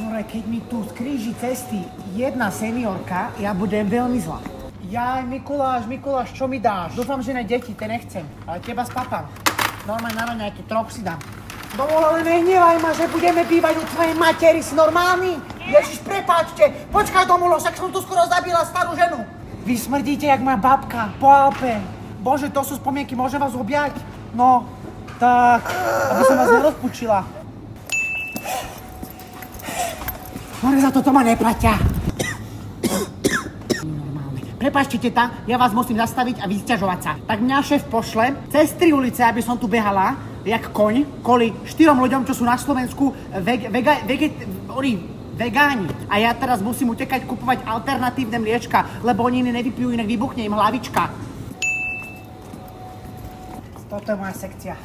Juraj, keď mi tu skríži cesty jedna seniorka, ja budem veľmi zlá. Jaj, Mikuláš, čo mi dáš? Dúfam, že ne deti, te nechcem, ale teba spapám. Normálne na raňajky, troch si dám. Dovol, ale nehnevaj ma, že budeme bývať u tvojej materi, si normálny? Ježiš, prepáčte, počkaj Domulo, však som tu skoro zabila starú ženu. Vy smrdíte, jak moja babka, po Alpe. Bože, to sú spomienky, môžem vás objať? No, tak, aby som vás nerozpučila. More za toto ma neplatia. Prepáčte, teta, ja vás musím zastaviť a vysťažovať sa. Tak mňa šéf pošle cez 3 ulice, aby som tu behala, jak koň, kvôli 4 ľuďom, čo sú na Slovensku vegáni. A ja teraz musím utekať kupovať alternatívne mliečka, lebo oni nevypijú, inak vybuchne im hlavička. Toto je moja sekcia.